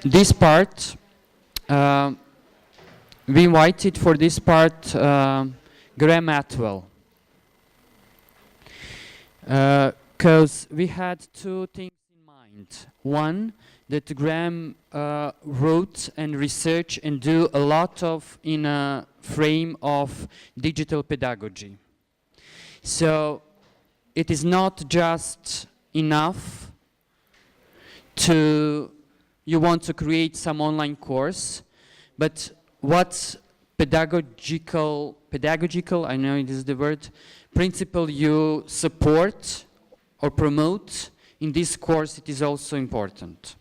this part, we invited for this part Graham Attwell. Because we had two things in mind. One, that Graham wrote and research and do a lot of in a frame of digital pedagogy. So it is not just enough to, you want to create some online course, but what pedagogical, I know it is the word, principle you support or promote in this course, it is also important.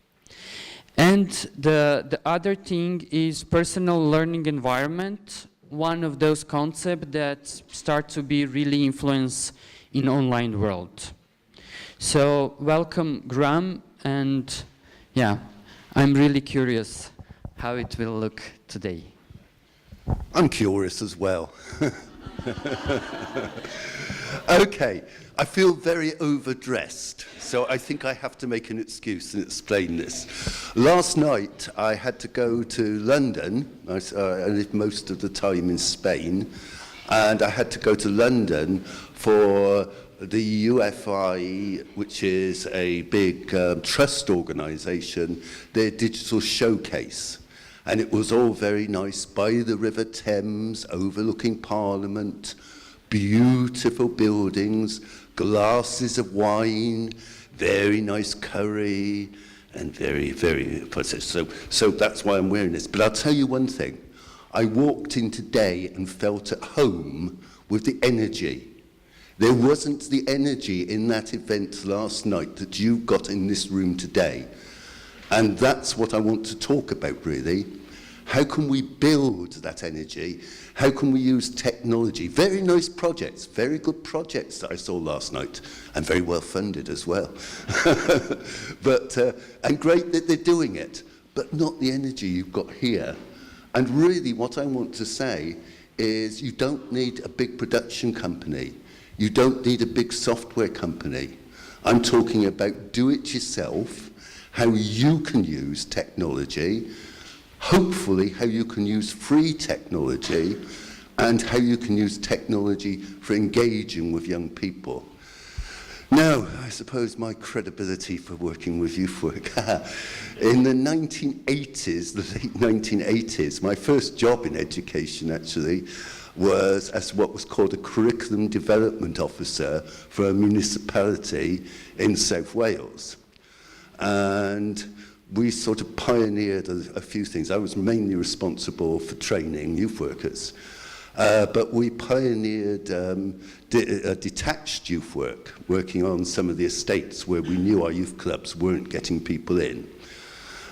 And the other thing is personal learning environment, one of those concepts that start to be really influenced in online world. So welcome Graham, and yeah, I'm really curious how it will look today. I'm curious as well. Okay, I feel very overdressed, so I think I have to make an excuse and explain this. Last night I had to go to London. I lived most of the time in Spain, and I had to go to London for the UFI, which is a big trust organisation, their digital showcase. And it was all very nice, by the River Thames, overlooking Parliament, beautiful buildings, glasses of wine, very nice curry, and very, very positive. So that's why I'm wearing this. But I'll tell you one thing. I walked in today and felt at home with the energy. There wasn't the energy in that event last night that you've got in this room today. And that's what I want to talk about, really. How can we build that energy? How can we use technology? Very nice projects, very good projects that I saw last night, and very well funded as well. And great that they're doing it, but not the energy you've got here. And really what I want to say is you don't need a big production company. You don't need a big software company. I'm talking about do it yourself, how you can use technology, hopefully how you can use free technology, and how you can use technology for engaging with young people. Now, I suppose my credibility for working with youth work. In the 1980s, the late 1980s, my first job in education actually was as what was called a curriculum development officer for a municipality in South Wales. And we sort of pioneered a few things. I was mainly responsible for training youth workers. But we pioneered detached youth work, working on some of the estates where we knew our youth clubs weren't getting people in.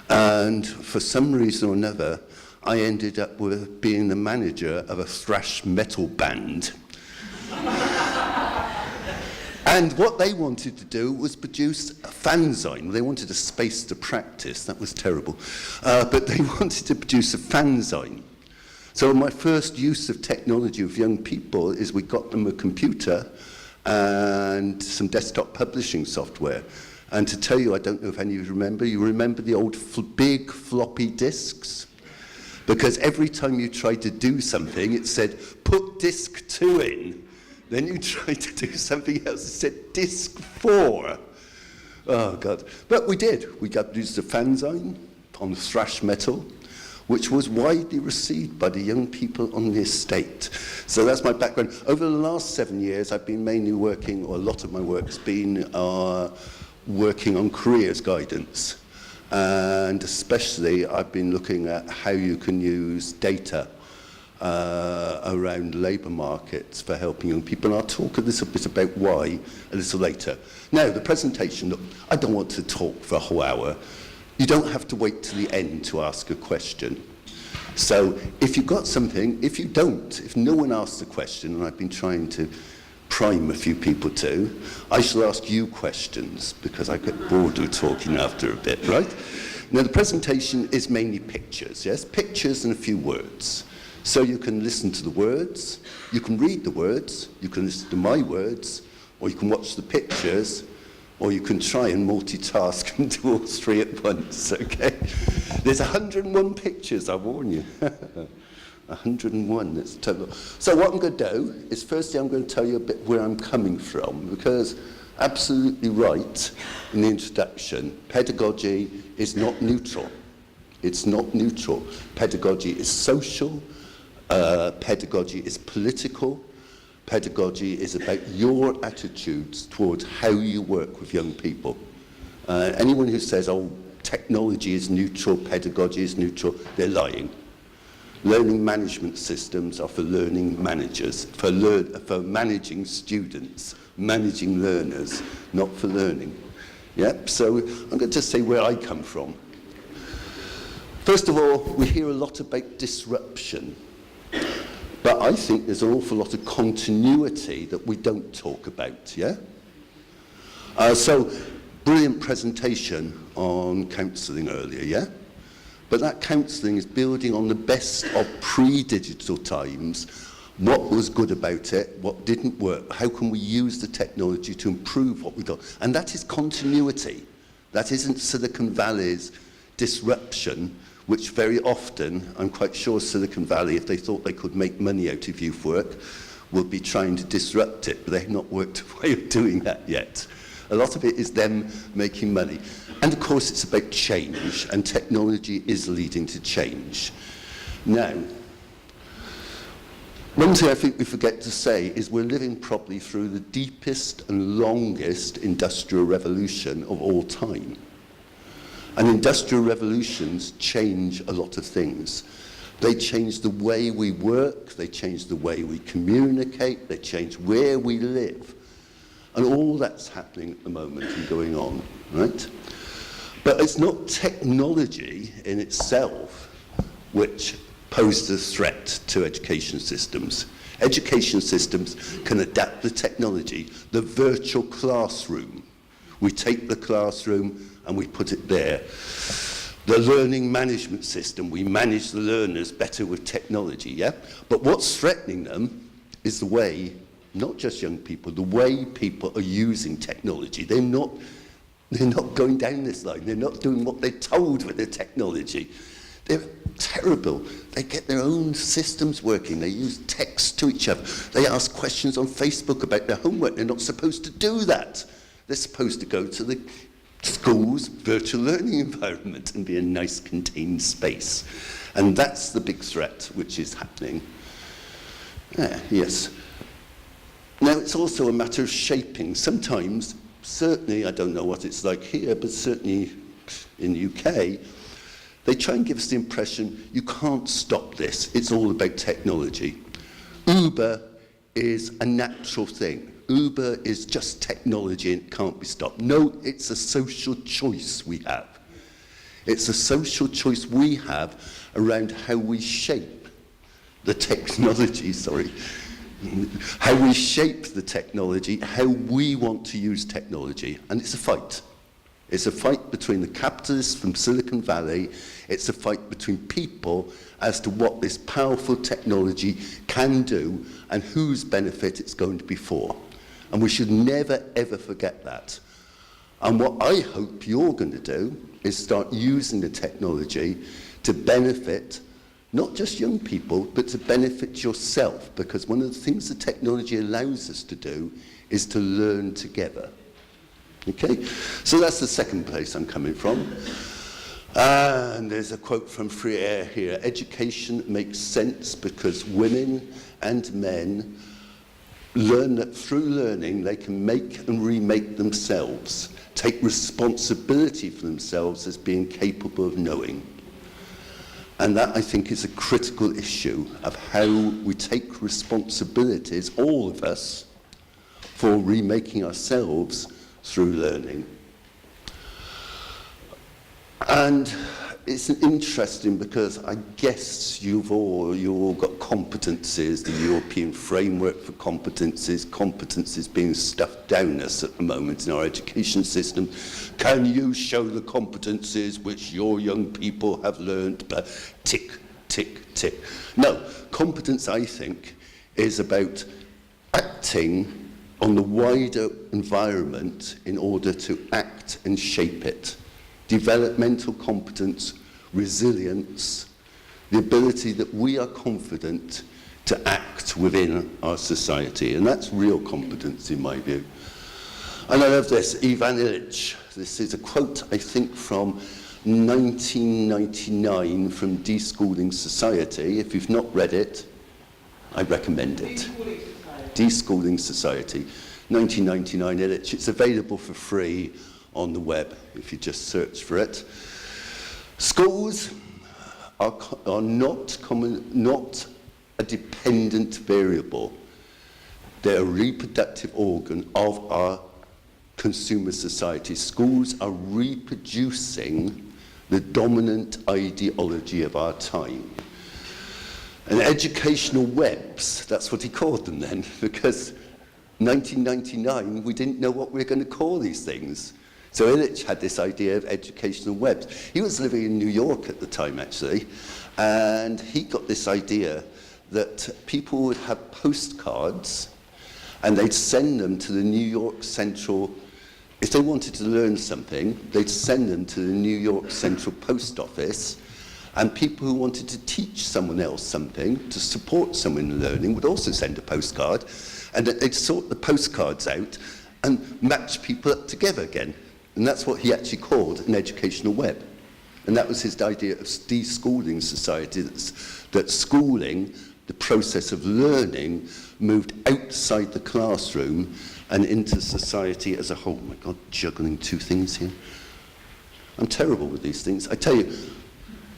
And for some reason or another, I ended up with being the manager of a thrash metal band. And what they wanted to do was produce a fanzine. They wanted a space to practice. That was terrible. But they wanted to produce a fanzine. So my first use of technology with young people is we got them a computer and some desktop publishing software. And to tell you, I don't know if any of you remember the old big floppy disks? Because every time you tried to do something, it said, put disk 2 in. Then you tried to do something else, it said disk 4. Oh, God. But we did. We got used a fanzine on thrash metal, which was widely received by the young people on the estate. So that's my background. Over the last 7 years, I've been mainly working, or a lot of my work has been working on careers guidance. And especially, I've been looking at how you can use data around labour markets for helping young people. And I'll talk a little bit about why a little later. Now, the presentation, look, I don't want to talk for a whole hour. You don't have to wait till the end to ask a question. So if you've got something, if you don't, if no one asks a question, and I've been trying to prime a few people to, I shall ask you questions because I get bored of talking after a bit, right? Now the presentation is mainly pictures, yes? Pictures and a few words. So you can listen to the words, you can read the words, you can listen to my words, or you can watch the pictures, or you can try and multitask and do all three at once, okay? There's 101 pictures, I warn you. 101, that's total. So what I'm going to do is, firstly, I'm going to tell you a bit where I'm coming from, because absolutely right in the introduction, pedagogy is not neutral. It's not neutral. Pedagogy is social, pedagogy is political, pedagogy is about your attitudes towards how you work with young people. Anyone who says, oh, technology is neutral, pedagogy is neutral, they're lying. Learning management systems are for learning managers, for managing students, managing learners, not for learning. Yep, so I'm going to just say where I come from. First of all, we hear a lot about disruption. But I think there's an awful lot of continuity that we don't talk about, yeah? So, brilliant presentation on counselling earlier, yeah? But that counselling is building on the best of pre-digital times. What was good about it? What didn't work? How can we use the technology to improve what we've got? And that is continuity. That isn't Silicon Valley's disruption, which very often, I'm quite sure Silicon Valley, if they thought they could make money out of youth work, would be trying to disrupt it, but they've not worked a way of doing that yet. A lot of it is them making money. And of course it's about change, and technology is leading to change. Now, one thing I think we forget to say is we're living probably through the deepest and longest industrial revolution of all time. And industrial revolutions change a lot of things. They change the way we work, they change the way we communicate, they change where we live. And all that's happening at the moment and going on, right? But it's not technology in itself which poses a threat to education systems. Education systems can adapt the technology, the virtual classroom. We take the classroom and we put it there. The learning management system, we manage the learners better with technology, yeah? But what's threatening them is the way, not just young people, the way people are using technology. They're not going down this line. They're not doing what they're told with the technology. They're terrible. They get their own systems working. They use text to each other. They ask questions on Facebook about their homework. They're not supposed to do that. They're supposed to go to the school's virtual learning environment and be a nice contained space. And that's the big threat which is happening. Yes. Now it's also a matter of shaping. Sometimes, certainly, I don't know what it's like here, but certainly in the UK, they try and give us the impression you can't stop this. It's all about technology. Uber is a natural thing. Uber is just technology and it can't be stopped. No, it's a social choice we have. It's a social choice we have around how we shape the technology, how we shape the technology, how we want to use technology. And it's a fight. It's a fight between the capitalists from Silicon Valley. It's a fight between people as to what this powerful technology can do and whose benefit it's going to be for. And we should never, ever forget that. And what I hope you're going to do is start using the technology to benefit not just young people, but to benefit yourself. Because one of the things the technology allows us to do is to learn together. Okay? So that's the second place I'm coming from. And there's a quote from Free Air here. Education makes sense because women and men learn that through learning they can make and remake themselves, take responsibility for themselves as being capable of knowing. And that, I think, is a critical issue of how we take responsibilities, all of us, for remaking ourselves through learning. And it's interesting because I guess you all got competencies, the European framework for competencies being stuffed down us at the moment in our education system. Can you show the competencies which your young people have learned? But tick, tick, tick. No, competence, I think, is about acting on the wider environment in order to act and shape it. Developmental competence, resilience, the ability that we are confident to act within our society. And that's real competence in my view. And I love this, Ivan Illich. This is a quote, I think, from 1999 from Deschooling Society. If you've not read it, I recommend it. Deschooling Society, 1999 Illich. It's available for free on the web if you just search for it. Schools are not a dependent variable. They're a reproductive organ of our consumer society. Schools are reproducing the dominant ideology of our time. And educational webs, that's what he called them then, because 1999, we didn't know what we were going to call these things. So Illich had this idea of educational webs. He was living in New York at the time, actually, and he got this idea that people would have postcards, and they'd send them to the New York Central. If they wanted to learn something, they'd send them to the New York Central Post Office, and people who wanted to teach someone else something, to support someone in learning, would also send a postcard, and they'd sort the postcards out and match people up together again. And that's what he actually called an educational web. And that was his idea of deschooling society, that schooling, the process of learning, moved outside the classroom and into society as a whole. Oh my God, juggling two things here. I'm terrible with these things. I tell you,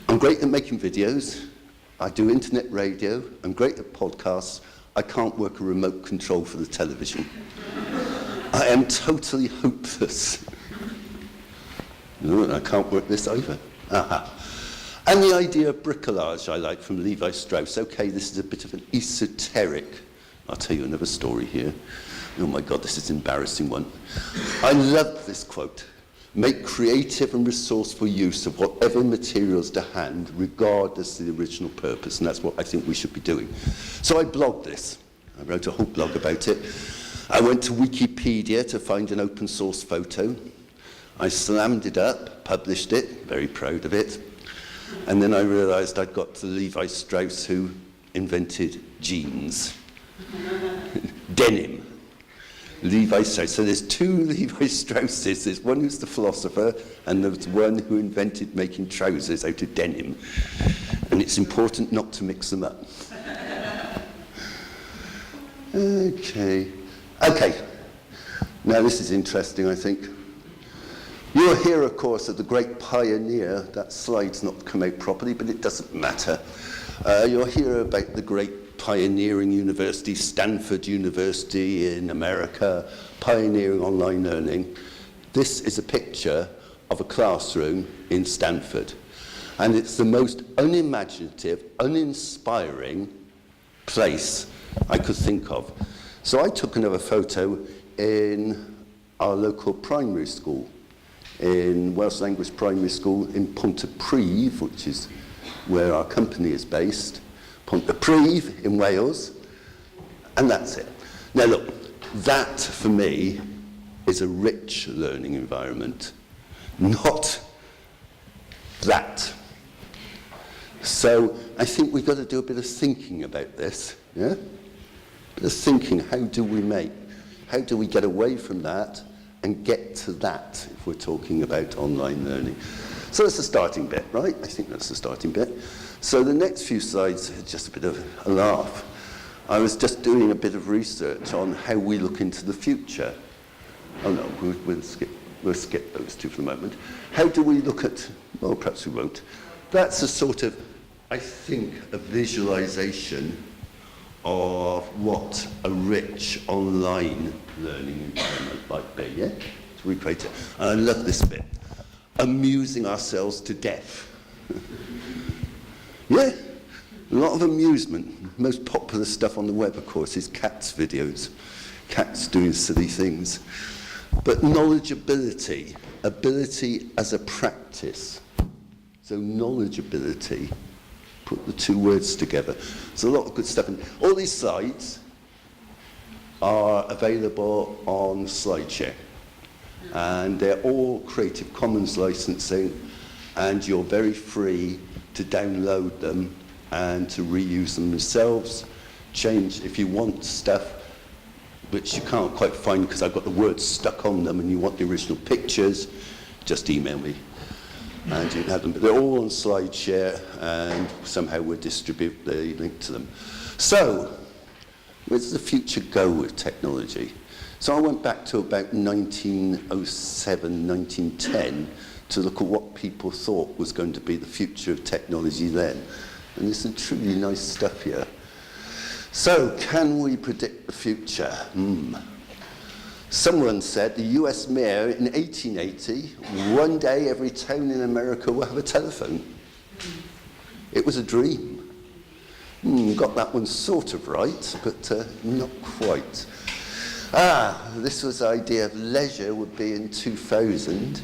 I'm great at making videos. I do internet radio. I'm great at podcasts. I can't work a remote control for the television. I am totally hopeless. No, I can't work this either. Aha. And the idea of bricolage I like from Levi Strauss. Okay, this is a bit of an esoteric. I'll tell you another story here. Oh my God, this is an embarrassing one. I love this quote. Make creative and resourceful use of whatever materials to hand, regardless of the original purpose. And that's what I think we should be doing. So I blogged this. I wrote a whole blog about it. I went to Wikipedia to find an open source photo. I slammed it up, published it, very proud of it. And then I realized I'd got to Levi Strauss, who invented jeans. Denim. Levi Strauss. So there's two Levi Strausses. There's one who's the philosopher, and there's one who invented making trousers out of denim. And it's important not to mix them up. Okay. Now this is interesting, I think. You'll hear, of course, of the great pioneer. That slide's not come out properly, but it doesn't matter. You'll hear about the great pioneering university, Stanford University in America, pioneering online learning. This is a picture of a classroom in Stanford. And it's the most unimaginative, uninspiring place I could think of. So I took another photo in our local primary school, in Welsh Language Primary School in Pontydysgu, which is where our company is based. Pontydysgu in Wales, and that's it. Now look, that for me is a rich learning environment, not that. So I think we've got to do a bit of thinking about this, yeah? A bit of thinking, how do we get away from that and get to that if we're talking about online learning? So that's the starting bit, right? I think that's the starting bit. So the next few slides are just a bit of a laugh. I was just doing a bit of research on how we look into the future. Oh no, we'll skip those two for the moment. How do we look at, well, perhaps we won't. That's a sort of, I think, a visualization of what a rich online learning environment might be, yeah? To recreate it. And I love this bit. Amusing ourselves to death. Yeah, a lot of amusement. Most popular stuff on the web, of course, is cats videos. Cats doing silly things. But knowledgeability, ability as a practice. So knowledgeability, put the two words together. There's a lot of good stuff in all these slides. are available on SlideShare. And they're all Creative Commons licensing, and you're very free to download them and to reuse them yourselves. Change, if you want stuff which you can't quite find because I've got the words stuck on them and you want the original pictures, just email me. And you can have them. But they're all on SlideShare, and somehow we'll distribute the link to them. So, where does the future go with technology? So I went back to about 1907, 1910 to look at what people thought was going to be the future of technology then. And there's some truly nice stuff here. So, can we predict the future? Someone said the US mayor in 1880, one day every town in America will have a telephone. It was a dream. Got that one sort of right, but not quite. This was the idea of leisure would be in 2000.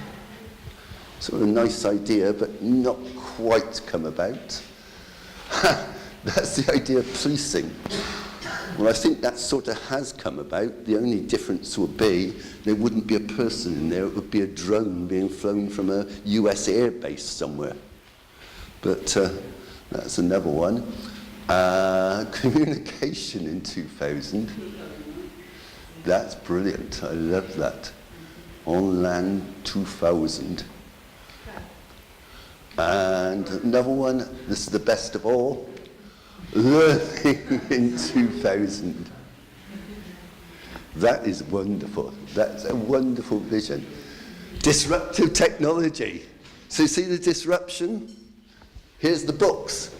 Sort of a nice idea, but not quite come about. That's the idea of policing. Well, I think that sort of has come about. The only difference would be there wouldn't be a person in there. It would be a drone being flown from a US air base somewhere. But that's another one. Communication in 2000. That's brilliant. I love that. On land 2000. And another one, this is the best of all. Learning in 2000. That is wonderful. That's a wonderful vision. Disruptive technology. So you see the disruption? Here's the books.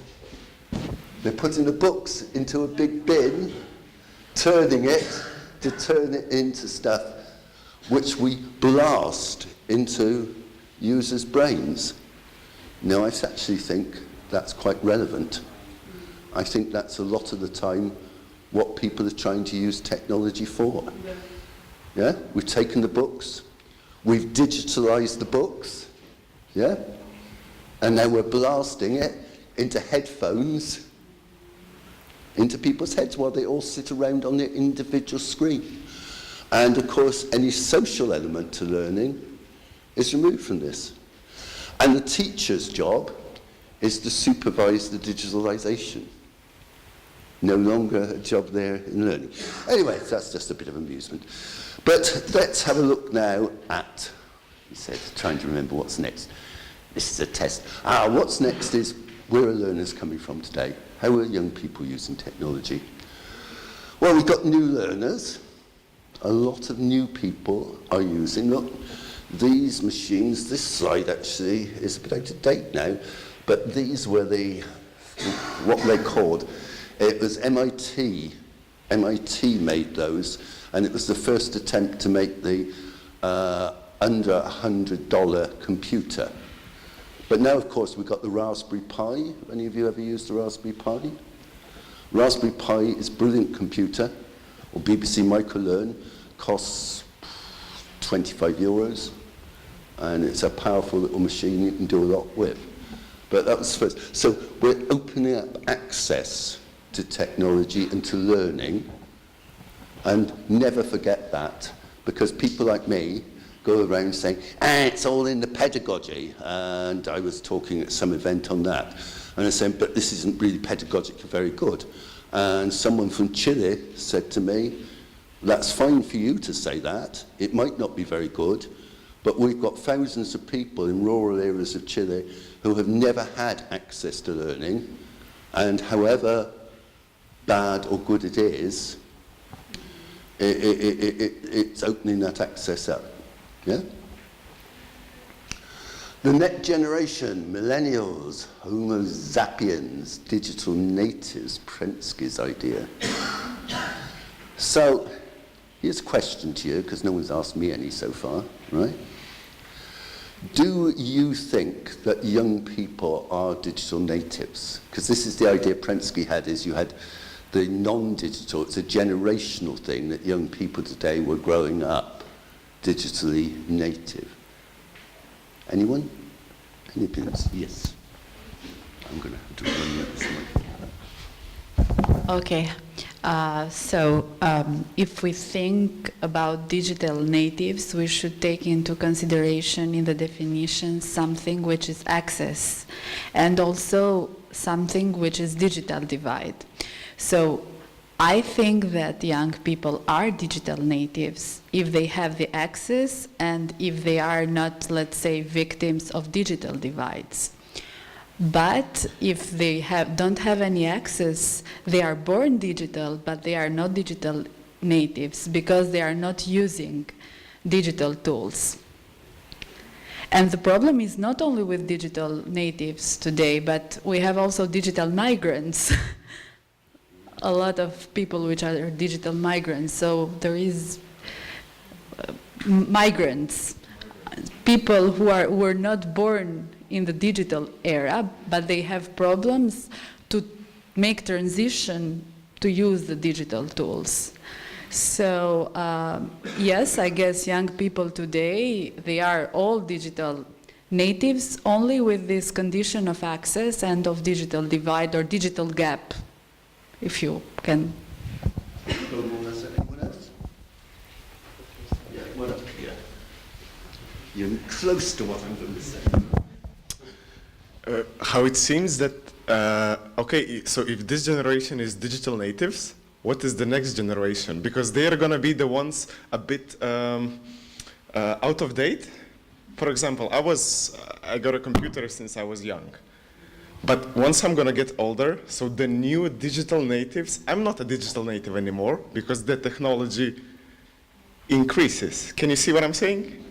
They're putting the books into a big bin, turning it to turn it into stuff which we blast into users' brains. Now, I actually think that's quite relevant. I think that's a lot of the time what people are trying to use technology for. Yeah? We've taken the books, we've digitalized the books, yeah? And now we're blasting it into headphones, into people's heads while they all sit around on their individual screen. And of course, any social element to learning is removed from this. And the teacher's job is to supervise the digitalization. No longer a job there in learning. Anyway, that's just a bit of amusement. But let's have a look now at, he said, trying to remember what's next. This is a test. What's next is, where are learners coming from today? How are young people using technology? Well, we've got new learners. A lot of new people are using, look, these machines. This slide actually is a bit out of date now, but these were what they called, it was MIT. MIT made those, and it was the first attempt to make the under $100 computer. But now, of course, we've got the Raspberry Pi. Any of you ever used the Raspberry Pi? Raspberry Pi is a brilliant computer, or BBC Microlearn, costs 25 euros, and it's a powerful little machine you can do a lot with. But that was first. So we're opening up access to technology and to learning, and never forget that, because people like me go around saying, it's all in the pedagogy. And I was talking at some event on that. And I said, but this isn't really pedagogically very good. And someone from Chile said to me, that's fine for you to say that. It might not be very good, but we've got thousands of people in rural areas of Chile who have never had access to learning. And however bad or good it is, it's opening that access up. Yeah? The next generation, millennials, Homo sapiens, digital natives, Prensky's idea. So, here's a question to you, because no one's asked me any so far, right? Do you think that young people are digital natives? Because this is the idea Prensky had, is you had the non-digital, it's a generational thing that young people today were growing up digitally native. Anyone? Any opinions? Yes. I'm going to have to run this one. Okay. If we think about digital natives, we should take into consideration in the definition something which is access and also something which is digital divide. So I think that young people are digital natives if they have the access and if they are not, let's say, victims of digital divides. But if they don't have any access, they are born digital, but they are not digital natives because they are not using digital tools. And the problem is not only with digital natives today, but we have also digital migrants. A lot of people which are digital migrants. So there is migrants, people who were not born in the digital era, but they have problems to make transition to use the digital tools. So yes, I guess young people today, they are all digital natives, only with this condition of access and of digital divide or digital gap, if you can. Anyone else? Yeah, one up here. You're close to what I'm going to say. How it seems that, okay, so if this generation is digital natives, what is the next generation? Because they are going to be the ones a bit out of date. For example, I got a computer since I was young. But once I'm going to get older, so the new digital natives, I'm not a digital native anymore because the technology increases. Can you see what I'm saying?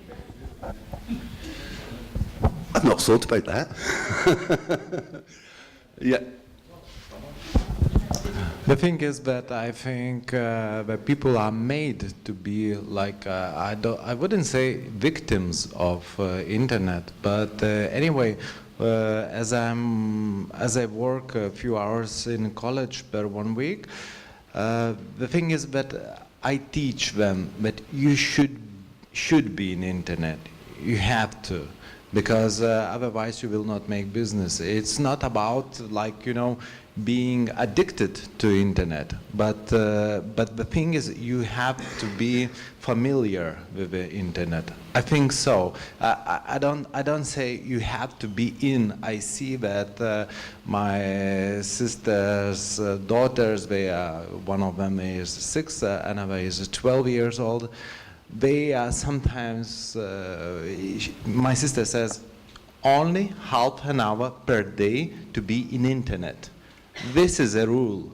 I've not thought about that. Yeah. The thing is that I think that people are made to be like, I wouldn't say victims of internet, but anyway, as I work a few hours in college per 1 week, the thing is that I teach them that you should be in internet. You have to. Because otherwise you will not make business. It's not about, like, you know, being addicted to internet, but the thing is you have to be familiar with the internet. I think so. I don't say you have to be in. I see that my sister's daughters, one of them is 6, another is 12 years old. They are sometimes, my sister says, only half an hour per day to be in internet. This is a rule,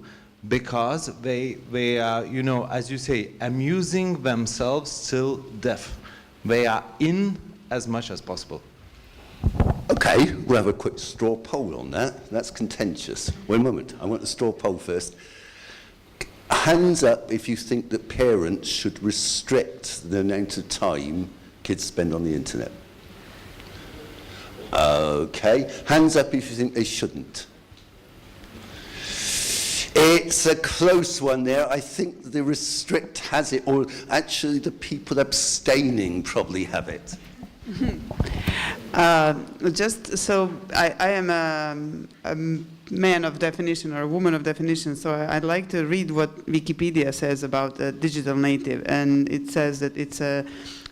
because they are, you know, as you say, amusing themselves till death. They are in as much as possible. Okay, we'll have a quick straw poll on that. That's contentious. One moment, I want the straw poll first. Hands up if you think that parents should restrict the amount of time kids spend on the internet. Okay, hands up if you think they shouldn't. It's a close one there. I think the restrict has it, or actually the people abstaining probably have it. Just so I am a man of definition or a woman of definition, so I'd like to read what Wikipedia says about a digital native, and it says that it's an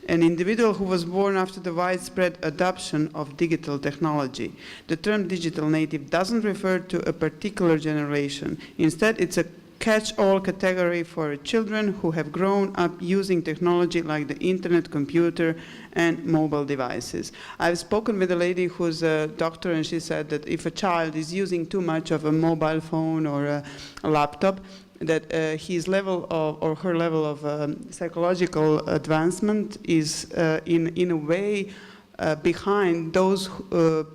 individual who was born after the widespread adoption of digital technology. The term digital native doesn't refer to a particular generation. Instead, it's a catch-all category for children who have grown up using technology like the internet, computer, and mobile devices. I've spoken with a lady who's a doctor, and she said that if a child is using too much of a mobile phone or a laptop, that his level of, or her level of psychological advancement is in a way behind those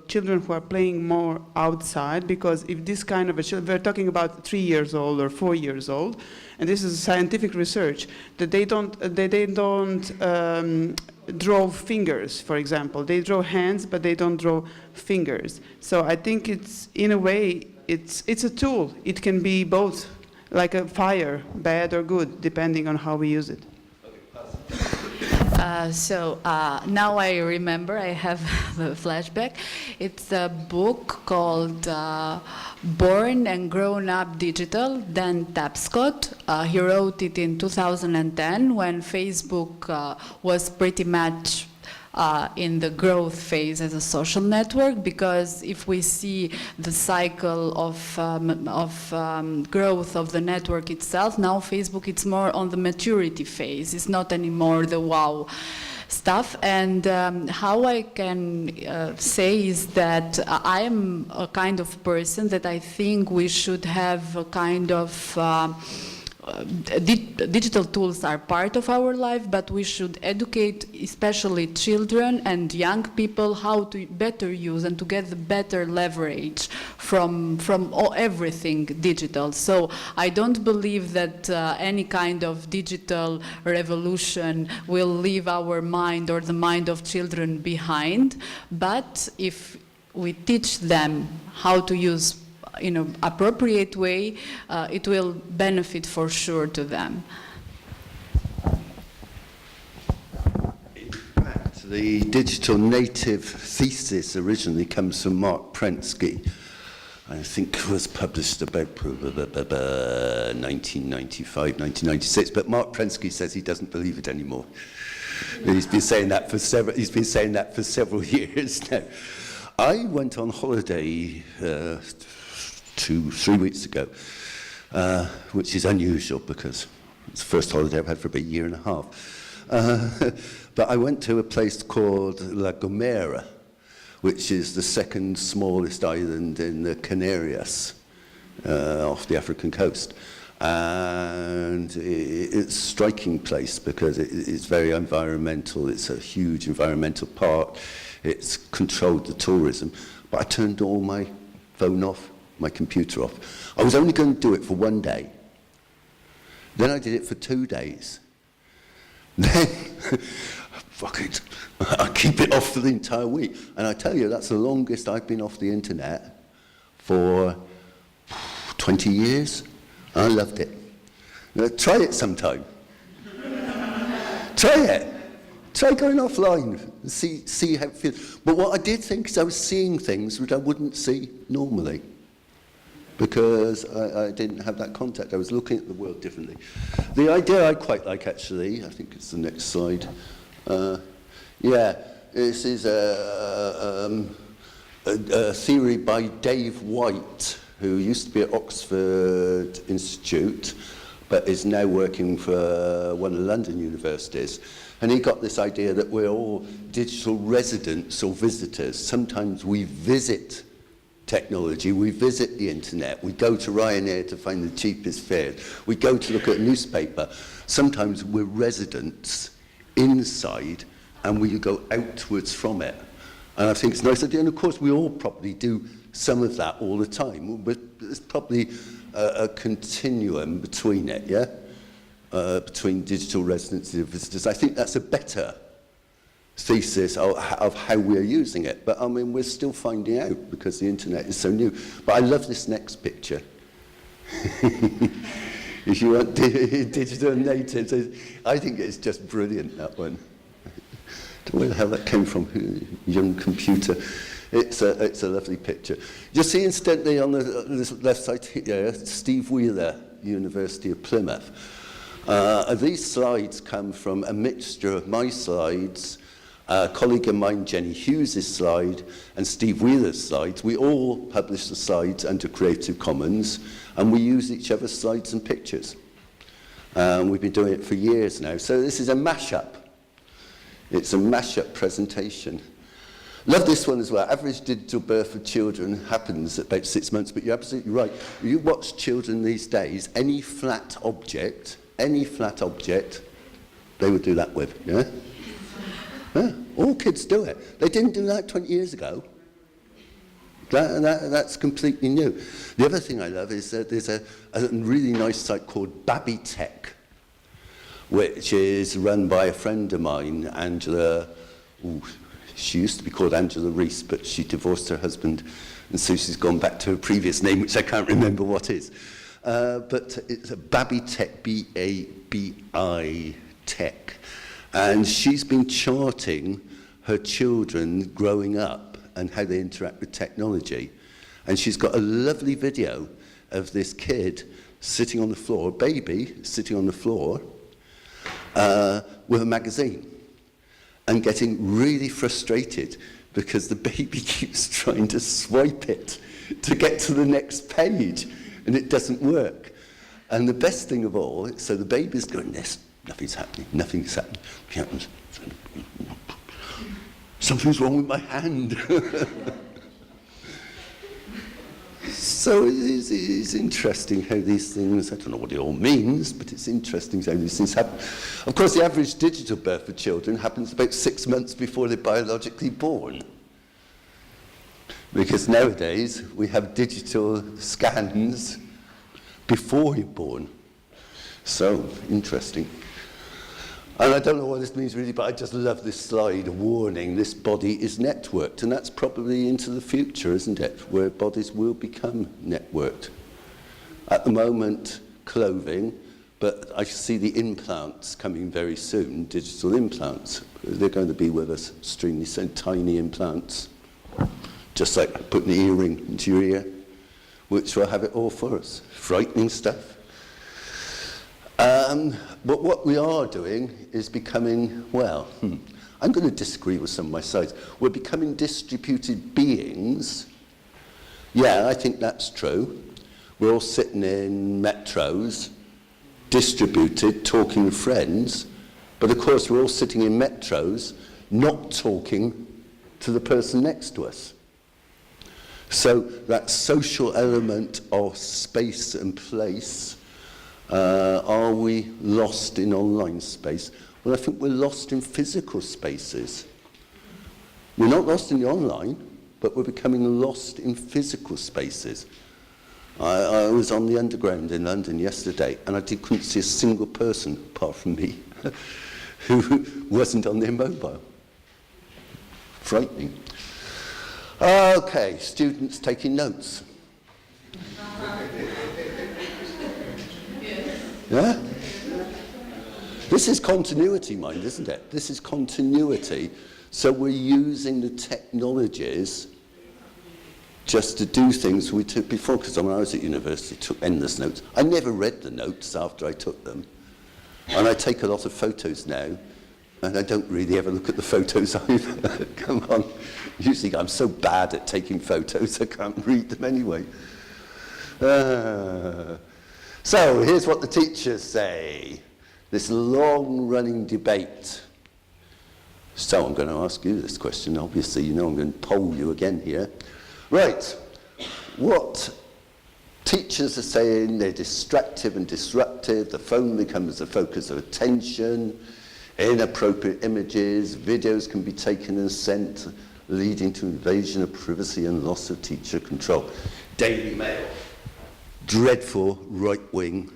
children who are playing more outside, because if this kind of a child, we're talking about 3 years old or 4 years old, and this is scientific research, that they don't draw fingers, for example. They draw hands, but they don't draw fingers. So I think it's, in a way, it's a tool. It can be both, like a fire, bad or good, depending on how we use it. Now I remember, I have a flashback. It's a book called Born and Grown Up Digital, Dan Tapscott. He wrote it in 2010 when Facebook was pretty much in the growth phase as a social network, because if we see the cycle of growth of the network itself, now Facebook, it's more on the maturity phase. It's not anymore the wow stuff. And how I can say is that I am a kind of person that I think we should have a kind of digital tools are part of our life, but we should educate especially children and young people how to better use and to get the better leverage from everything digital. So I don't believe that any kind of digital revolution will leave our mind or the mind of children behind, but if we teach them how to use in an appropriate way, it will benefit for sure to them. In fact, the digital native thesis originally comes from Mark Prensky. I think it was published about 1995, 1996, but Mark Prensky says he doesn't believe it anymore. He's been saying that for several years now. I went on holiday 2-3 weeks ago, which is unusual because it's the first holiday I've had for about a year and a half. But I went to a place called La Gomera, which is the second smallest island in the Canarias, off the African coast. And it's a striking place because it's very environmental. It's a huge environmental park. It's controlled the tourism. But I turned all my phone off, my computer off. I was only going to do it for 1 day. Then I did it for 2 days. Then, fuck it, I keep it off for the entire week. And I tell you, that's the longest I've been off the internet for 20 years. I loved it. Try it sometime. Try it. Try going offline and see how it feels. But what I did think is I was seeing things which I wouldn't see normally because I didn't have that contact. I was looking at the world differently. The idea I quite like, actually, I think it's the next slide. This is a theory by Dave White, who used to be at Oxford Institute, but is now working for one of the London universities. And he got this idea that we're all digital residents or visitors. Sometimes we visit technology, we visit the internet, we go to Ryanair to find the cheapest fares, we go to look at a newspaper. Sometimes we're residents inside and we go outwards from it. And I think it's a nice idea, and of course we all probably do some of that all the time, but there's probably a continuum between it, yeah? Between digital residency and visitors. I think that's a better thesis of how we're using it. But I mean, we're still finding out because the internet is so new. But I love this next picture. If you want digital natives, I think it's just brilliant, that one. I don't know how that came from, young computer. It's a lovely picture. You see, incidentally, on this left side here, Steve Wheeler, University of Plymouth. These slides come from a mixture of my slides, a colleague of mine, Jenny Hughes' slide, and Steve Wheeler's slides. We all publish the slides under Creative Commons, and we use each other's slides and pictures. We've been doing it for years now. So this is a mashup. It's a mashup presentation. Love this one as well. Average digital birth of children happens at about 6 months, but you're absolutely right. You watch children these days, any flat object, they would do that with, yeah? Yeah, all kids do it. They didn't do that 20 years ago. That's completely new. The other thing I love is that there's a really nice site called Babytech, which is run by a friend of mine, Angela. She used to be called Angela Reese, but she divorced her husband, and so she's gone back to her previous name, which I can't remember what is. But it's a Babytech, B-A-B-I Tech. And she's been charting her children growing up and how they interact with technology. And she's got a lovely video of this kid sitting on the floor, a baby sitting on the floor with a magazine and getting really frustrated because the baby keeps trying to swipe it to get to the next page and it doesn't work. And the best thing of all, so the baby's going, this, nothing's happening, nothing's happening. Something's wrong with my hand. So it's interesting how these things, I don't know what it all means, but it's interesting how these things happen. Of course, the average digital birth for children happens about 6 months before they're biologically born. Because nowadays, we have digital scans before you're born. So, interesting. And I don't know what this means really, but I just love this slide, a warning, this body is networked. And that's probably into the future, isn't it? Where bodies will become networked. At the moment, clothing, but I see the implants coming very soon, digital implants. They're going to be with us extremely soon, tiny implants. Just like putting an earring into your ear, which will have it all for us. Frightening stuff. But what we are doing is becoming, well, I'm going to disagree with some of my sides. We're becoming distributed beings. Yeah, I think that's true. We're all sitting in metros, distributed, talking with friends. But of course, we're all sitting in metros, not talking to the person next to us. So that social element of space and place, are we lost in online space? Well, I think we're lost in physical spaces. We're not lost in the online, but we're becoming lost in physical spaces. I was on the Underground in London yesterday, and I couldn't see a single person, apart from me, who wasn't on their mobile. Frightening. Okay, students taking notes. Yeah? This is continuity, mind, isn't it? This is continuity. So we're using the technologies just to do things we took before, because when I was at university, I took endless notes. I never read the notes after I took them. And I take a lot of photos now, and I don't really ever look at the photos either. Come on. Usually I'm so bad at taking photos, I can't read them anyway. So here's what the teachers say. This long-running debate. So I'm going to ask you this question. Obviously, you know I'm going to poll you again here. Right. What teachers are saying, they're distractive and disruptive. The phone becomes the focus of attention. Inappropriate images, videos can be taken and sent, leading to invasion of privacy and loss of teacher control. Daily Mail. Dreadful right-wing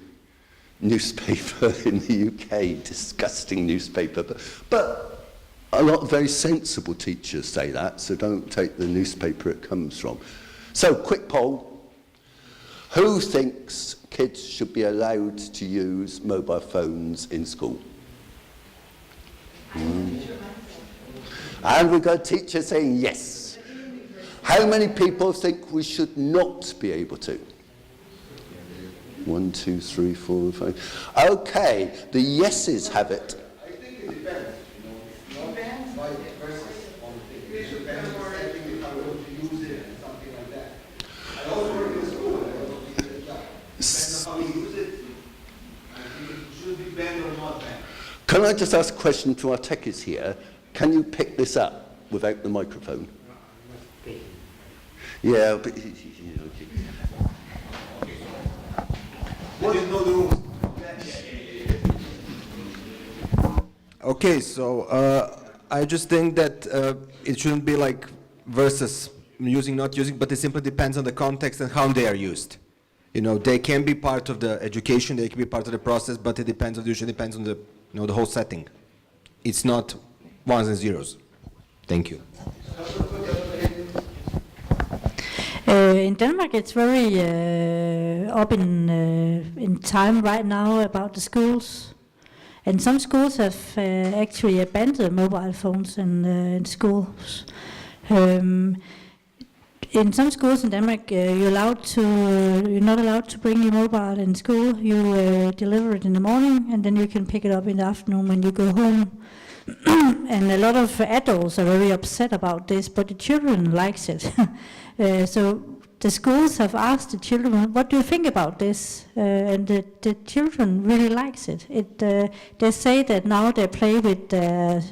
newspaper in the UK, disgusting newspaper. But a lot of very sensible teachers say that, so don't take the newspaper it comes from. So, quick poll. Who thinks kids should be allowed to use mobile phones in school? And we've got a teacher saying yes. How many people think we should not be able to? 1, 2, 3, 4, 5. Okay, the yeses have it. I think it depends. Depends. By the person. It depends on setting how to use it and something like that. I also work in school. I also teach that. Depends on how you use it. I think it should be banned or not banned. Can I just ask a question to our techies here? Can you pick this up without the microphone? Yeah, but... What is no the rules? Okay, so I just think that it shouldn't be like versus using, not using, but it simply depends on the context and how they are used. You know, they can be part of the education, they can be part of the process, but it depends on, usually depends on the, you know, the whole setting. It's not ones and zeros. Thank you. In Denmark, it's very up in time right now about the schools, And some schools have actually abandoned mobile phones in schools. In some schools in Denmark, you're not allowed to bring your mobile in school. You deliver it in the morning, and then you can pick it up in the afternoon when you go home. And a lot of adults are very upset about this, but the children likes it. So the schools have asked the children, "What do you think about this?" And the children really likes it. They say that now they play with the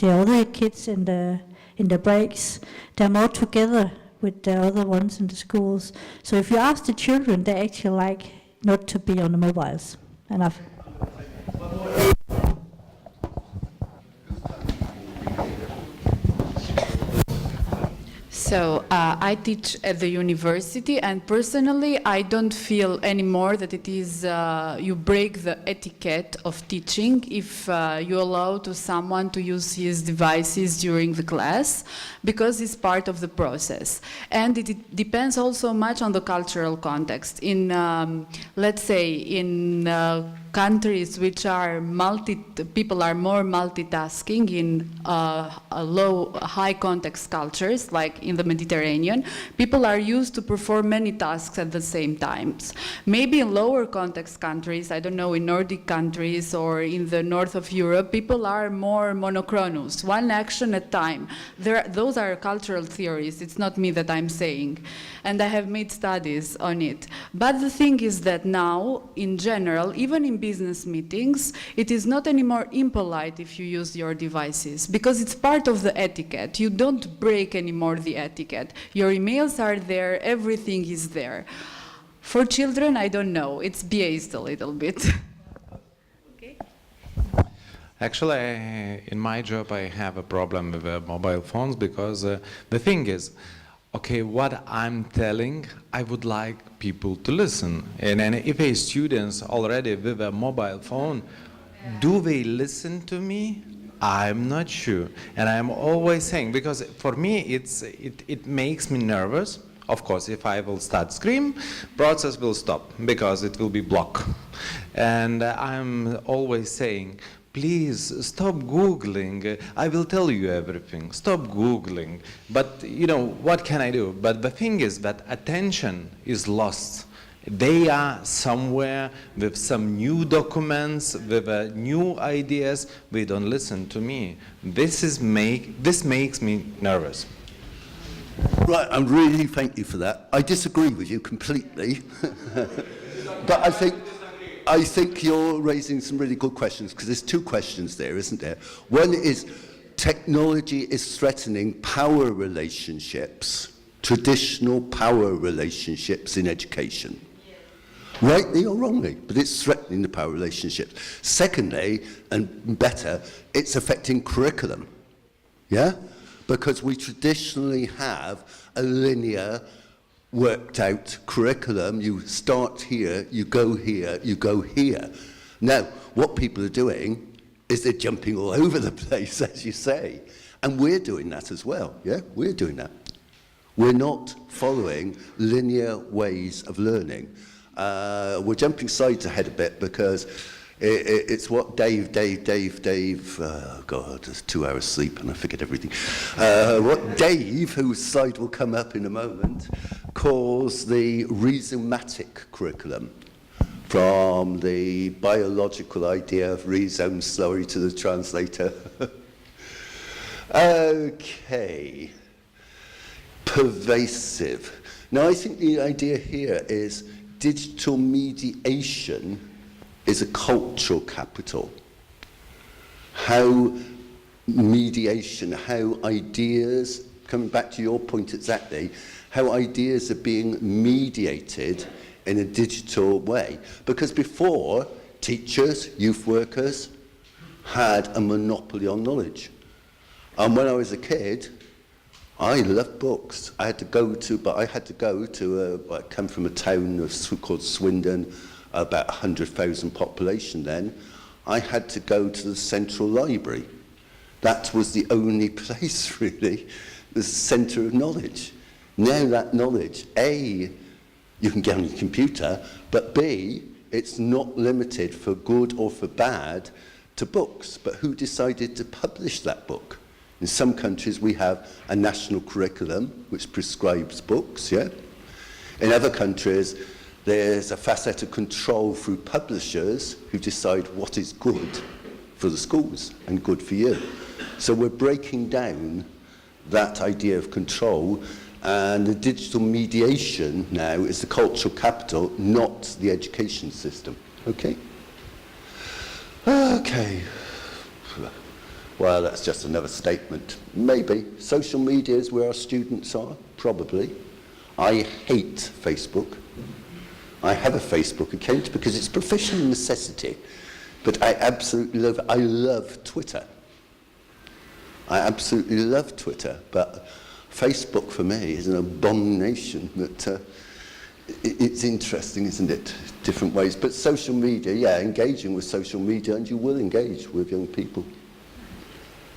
other kids in the breaks. They're more together with the other ones in the schools. So if you ask the children, they actually like not to be on the mobiles enough. So I teach at the university, and personally I don't feel anymore that it is you break the etiquette of teaching if you allow to someone to use his devices during the class, because it's part of the process. And it depends also much on the cultural context. In let's say in countries which are people are more multitasking in high context cultures, like in the Mediterranean, people are used to perform many tasks at the same times. Maybe in lower context countries, I don't know, in Nordic countries or in the north of Europe, people are more monochronous, one action at a time. Those are cultural theories, it's not me that I'm saying. And I have made studies on it. But the thing is that now, in general, even in business meetings, it is not anymore impolite if you use your devices, because it's part of the etiquette. You don't break anymore the etiquette. Your emails are there, everything is there. For children, I don't know, it's biased a little bit. Okay. Actually, in my job, I have a problem with mobile phones, because the thing is, okay, what I'm telling, I would like people to listen. And if a student's already with a mobile phone, do they listen to me? I'm not sure. And I'm always saying, because for me, it makes me nervous. Of course, if I will start scream, process will stop, because it will be blocked. And I'm always saying, please stop Googling. I will tell you everything. Stop Googling. But, you know, what can I do? But the thing is that attention is lost. They are somewhere with some new documents, with new ideas. They don't listen to me. This makes me nervous. Right, I really thank you for that. I disagree with you completely. But I think you're raising some really good questions, because there's two questions there, isn't there? One is technology is threatening power relationships, traditional power relationships in education. Rightly or wrongly, but it's threatening the power relationships. Secondly, and better, it's affecting curriculum. Yeah? Because we traditionally have a linear, worked out curriculum. You start here, you go here, you go here. Now, what people are doing is they're jumping all over the place, as you say. And we're doing that as well, yeah? We're doing that. We're not following linear ways of learning. We're jumping sides ahead a bit, because it's what Dave, oh God, it's 2 hours sleep and I forget everything. What Dave, whose slide will come up in a moment, calls the rhizomatic curriculum, from the biological idea of rhizome slurry to the translator. Okay. Pervasive. Now, I think the idea here is digital mediation is a cultural capital. How mediation, how ideas, coming back to your point exactly, how ideas are being mediated in a digital way. Because before, teachers, youth workers, had a monopoly on knowledge. And when I was a kid, I loved books. I had to go to, I come from a town called Swindon, about 100,000 population then. I had to go to the central library. That was the only place, really, the centre of knowledge. Now that knowledge, A, you can get on your computer, but B, it's not limited for good or for bad to books, but who decided to publish that book? In some countries we have a national curriculum which prescribes books, yeah? In other countries there's a facet of control through publishers who decide what is good for the schools and good for you. So we're breaking down that idea of control, and the digital mediation now is the cultural capital, not the education system. Okay? Okay. Well, that's just another statement. Maybe. Social media is where our students are, probably. I hate Facebook. I have a Facebook account because it's professional necessity, but I absolutely love it. I love Twitter. I absolutely love Twitter, but Facebook for me is an abomination. But it's interesting, isn't it? Different ways. But social media, yeah, engaging with social media, and you will engage with young people,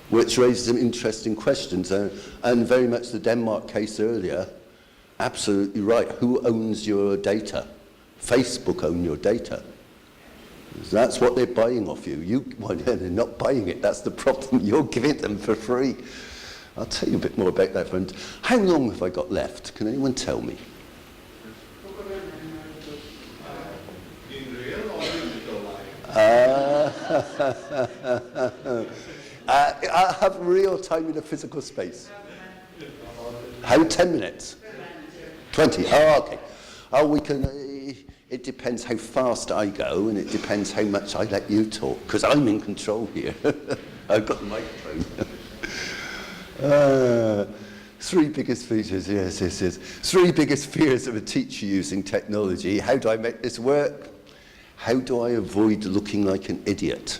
which raises some interesting questions. And very much the Denmark case earlier, absolutely right. Who owns your data? Facebook own your data. That's what they're buying off you. Well, they're not buying it. That's the problem. You're giving it them for free. I'll tell you a bit more about that, friend. How long have I got left? Can anyone tell me? In real or digital life? I have real time in a physical space. How, 10 minutes? 20. Oh, okay. Oh, we can... it depends how fast I go, and it depends how much I let you talk, because I'm in control here. I've got the microphone. Three biggest features, yes. Three biggest fears of a teacher using technology. How do I make this work? How do I avoid looking like an idiot?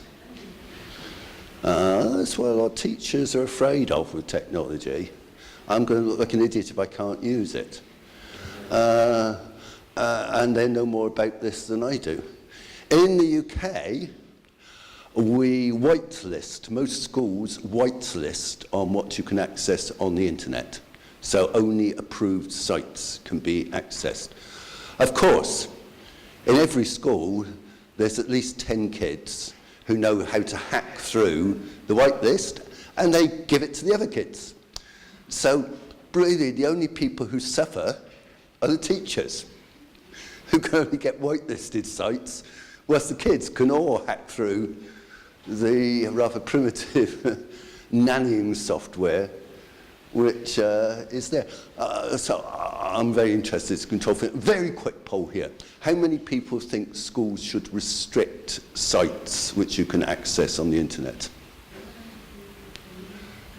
That's what a lot of teachers are afraid of with technology. I'm going to look like an idiot if I can't use it. And they know more about this than I do. In the UK, we whitelist, most schools whitelist on what you can access on the internet. So only approved sites can be accessed. Of course, in every school, there's at least 10 kids who know how to hack through the whitelist, and they give it to the other kids. So really, the only people who suffer are the teachers, who can only get whitelisted sites, whilst the kids can all hack through the rather primitive nannying software which is there. So I'm very interested in control. Very quick poll here. How many people think schools should restrict sites which you can access on the internet?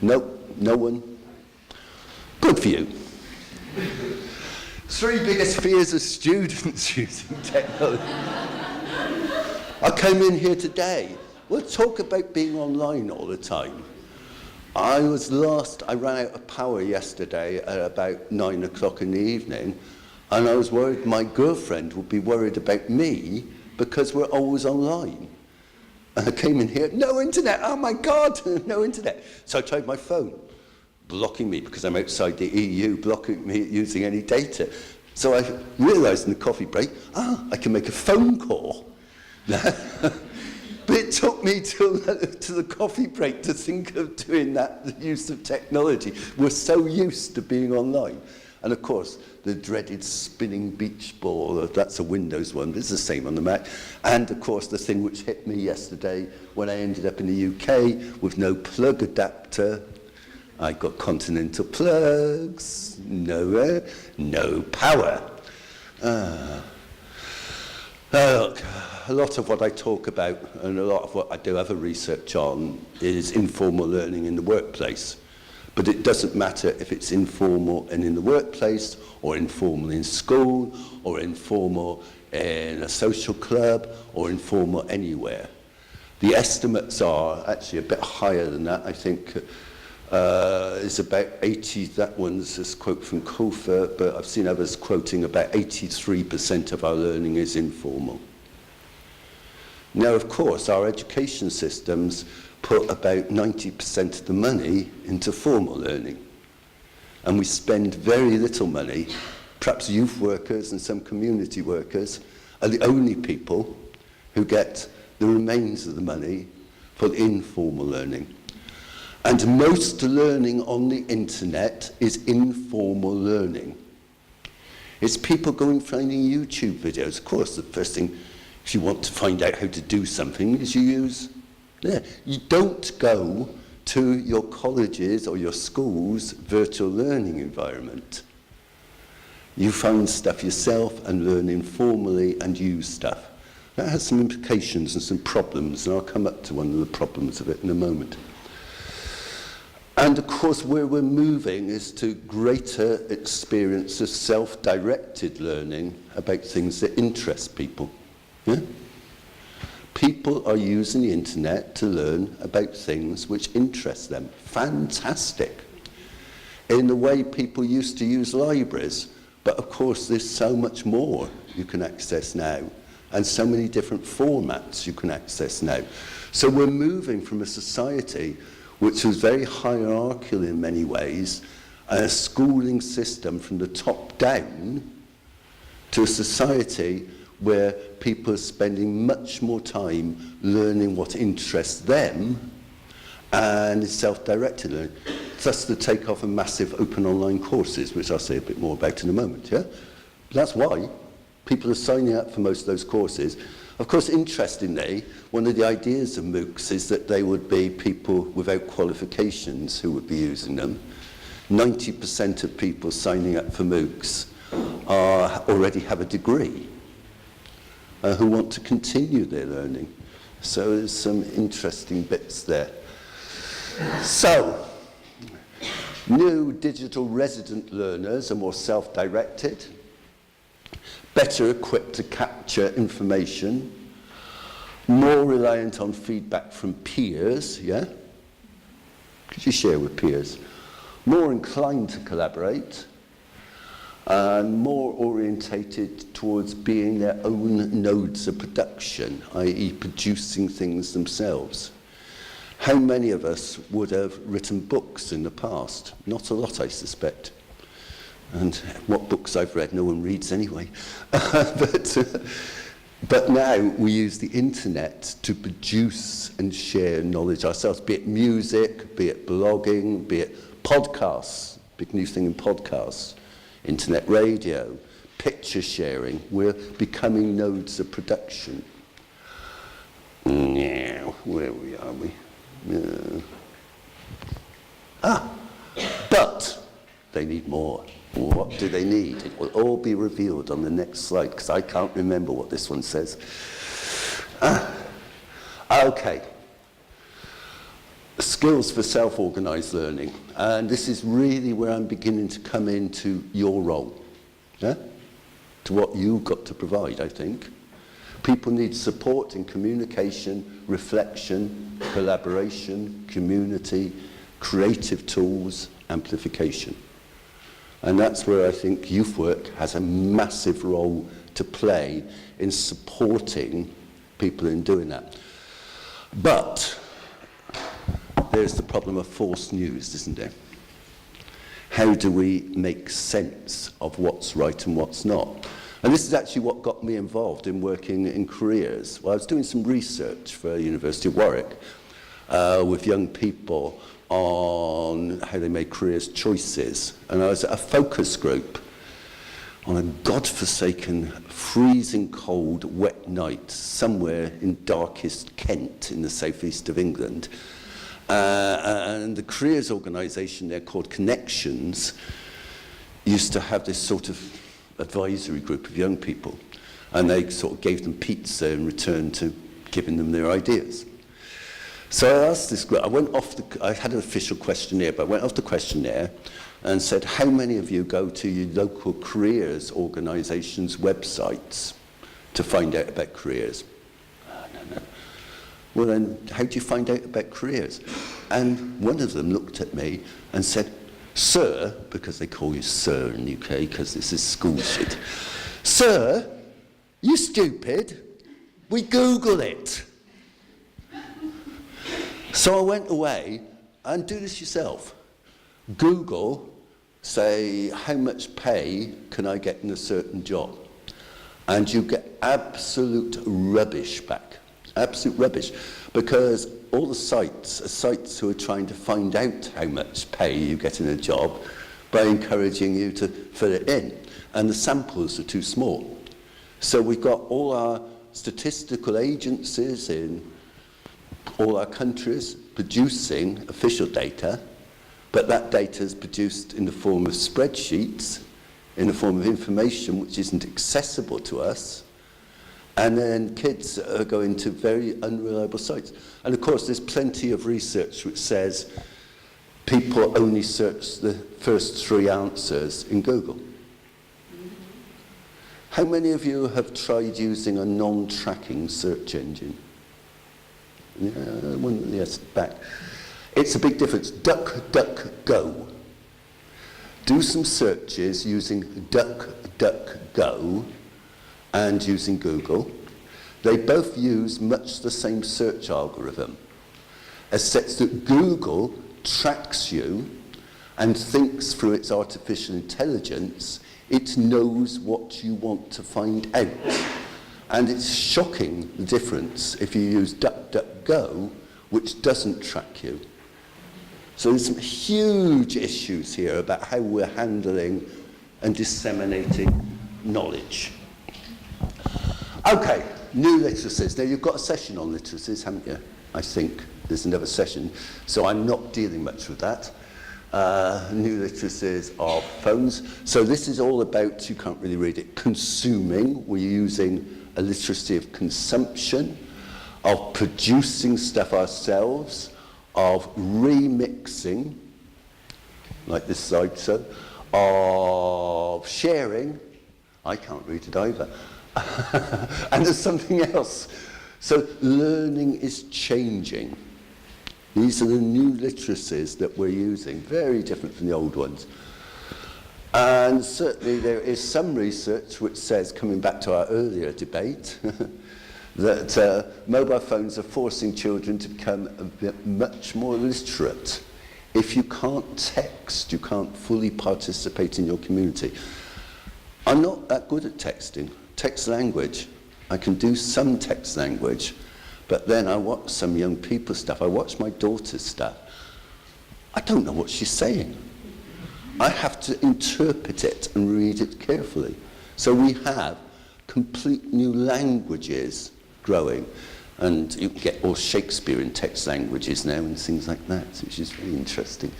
Nope, no one. Good for you. Three biggest fears of students using technology. I came in here today. We'll talk about being online all the time. I ran out of power yesterday at about 9 o'clock in the evening, and I was worried my girlfriend would be worried about me because we're always online. And I came in here, no internet, oh my God, no internet. So I tried my phone, blocking me because I'm outside the EU, blocking me using any data. So I realized in the coffee break, I can make a phone call. But it took me to the coffee break to think of doing that, the use of technology. We're so used to being online. And of course, the dreaded spinning beach ball, that's a Windows one, but it's the same on the Mac. And of course, the thing which hit me yesterday when I ended up in the UK with no plug adapter. I got continental plugs, no power. Look, a lot of what I talk about and a lot of what I do other research on is informal learning in the workplace. But it doesn't matter if it's informal and in the workplace, or informal in school, or informal in a social club, or informal anywhere. The estimates are actually a bit higher than that. I think it's about 80, that one's a quote from Kofa, but I've seen others quoting about 83% of our learning is informal. Now, of course, our education systems put about 90% of the money into formal learning. And we spend very little money, perhaps youth workers and some community workers, are the only people who get the remains of the money for the informal learning. And most learning on the internet is informal learning. It's people going finding YouTube videos. Of course, the first thing, if you want to find out how to do something, is you use, you don't go to your college's or your school's virtual learning environment. You find stuff yourself and learn informally and use stuff. That has some implications and some problems, and I'll come up to one of the problems of it in a moment. And of course, where we're moving is to greater experience of self-directed learning about things that interest people. Yeah? People are using the internet to learn about things which interest them. Fantastic. In the way people used to use libraries, but of course there's so much more you can access now, and so many different formats you can access now. So we're moving from a society which was very hierarchical in many ways, and a schooling system from the top down, to a society where people are spending much more time learning what interests them and self-directed learning. Thus the take-off of massive open online courses, which I'll say a bit more about in a moment. Yeah? That's why people are signing up for most of those courses. Of course, interestingly, one of the ideas of MOOCs is that they would be people without qualifications who would be using them. 90% of people signing up for MOOCs already have a degree who want to continue their learning. So there's some interesting bits there. So, new digital resident learners are more self-directed, better equipped to capture information, more reliant on feedback from peers, yeah? Could you share with peers? More inclined to collaborate, and more orientated towards being their own nodes of production, i.e. producing things themselves. How many of us would have written books in the past? Not a lot, I suspect. And what books I've read, no one reads anyway. But now we use the internet to produce and share knowledge ourselves, be it music, be it blogging, be it podcasts, big new thing in podcasts, internet radio, picture sharing. We're becoming nodes of production. Now, where are we? But they need more. What do they need? It will all be revealed on the next slide, because I can't remember what this one says. Okay. Skills for self-organized learning. And this is really where I'm beginning to come into your role. Yeah? To what you've got to provide, I think. People need support in communication, reflection, collaboration, community, creative tools, amplification. And that's where I think youth work has a massive role to play in supporting people in doing that. But there's the problem of false news, isn't there? How do we make sense of what's right and what's not? And this is actually what got me involved in working in careers. Well, I was doing some research for University of Warwick with young people on how they made careers choices. And I was at a focus group on a godforsaken, freezing cold, wet night somewhere in darkest Kent in the southeast of England. And the careers organisation there called Connections used to have this sort of advisory group of young people, and they sort of gave them pizza in return to giving them their ideas. So I asked this group, I had an official questionnaire, but I went off the questionnaire and said, how many of you go to your local careers organisations' websites to find out about careers? No. Well then, how do you find out about careers? And one of them looked at me and said, sir, because they call you sir in the UK, because this is school shit. Sir, you stupid, we Google it. So I went away and do this yourself. Google, say, how much pay can I get in a certain job? And you get absolute rubbish back. Absolute rubbish. Because all the sites are sites who are trying to find out how much pay you get in a job by encouraging you to fill it in. And the samples are too small. So we've got all our statistical agencies in all our countries producing official data, but that data is produced in the form of spreadsheets, in the form of information which isn't accessible to us, and then kids are going to very unreliable sites. And of course, there's plenty of research which says people only search the first 3 answers in Google. How many of you have tried using a non-tracking search engine? Yeah, yes, back. It's a big difference. DuckDuckGo. Do some searches using DuckDuckGo and using Google. They both use much the same search algorithm, except that Google tracks you and thinks through its artificial intelligence, it knows what you want to find out. And it's shocking, the difference, if you use DuckDuckGo, which doesn't track you. So there's some huge issues here about how we're handling and disseminating knowledge. Okay, new literacies. Now, you've got a session on literacies, haven't you? I think there's another session, so I'm not dealing much with that. New literacies are phones. So this is all about, you can't really read it, consuming. We're using a literacy of consumption, of producing stuff ourselves, of remixing, like this slide said, of sharing. I can't read it either. And there's something else. So learning is changing. These are the new literacies that we're using, very different from the old ones. And certainly there is some research which says, coming back to our earlier debate, that mobile phones are forcing children to become a bit much more literate. If you can't text, you can't fully participate in your community. I'm not that good at texting. Text language. I can do some text language, but then I watch some young people stuff. I watch my daughter's stuff. I don't know what she's saying. I have to interpret it and read it carefully. So we have complete new languages growing, and you can get all Shakespearean text languages now and things like that, which is very interesting.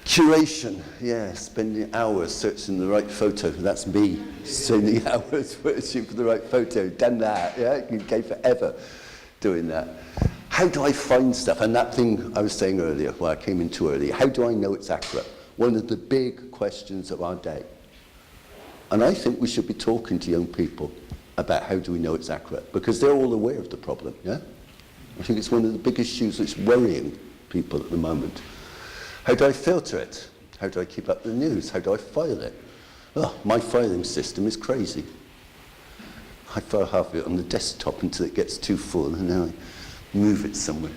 Curation, yeah, spending hours searching the right photo. That's me, spending hours searching for the right photo. Done that, yeah, you can go forever doing that. How do I find stuff? And that thing I was saying earlier, well, I came in too early, how do I know it's accurate? One of the big questions of our day. And I think we should be talking to young people about how do we know it's accurate, because they're all aware of the problem, yeah? I think it's one of the big issues that's worrying people at the moment. How do I filter it? How do I keep up the news? How do I file it? Oh, my filing system is crazy. I file half of it on the desktop until it gets too full, and then I move it somewhere.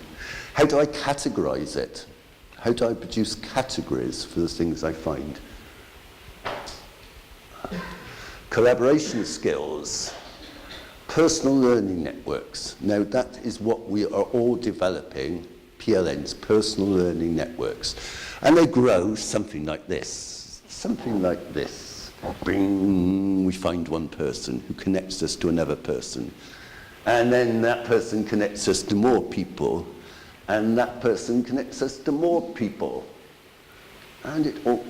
How do I categorize it? How do I produce categories for the things I find? Collaboration skills, personal learning networks. Now that is what we are all developing, PLNs, personal learning networks. And they grow something like this, something like this. Bing, we find one person who connects us to another person. And then that person connects us to more people, and that person connects us to more people. And it all,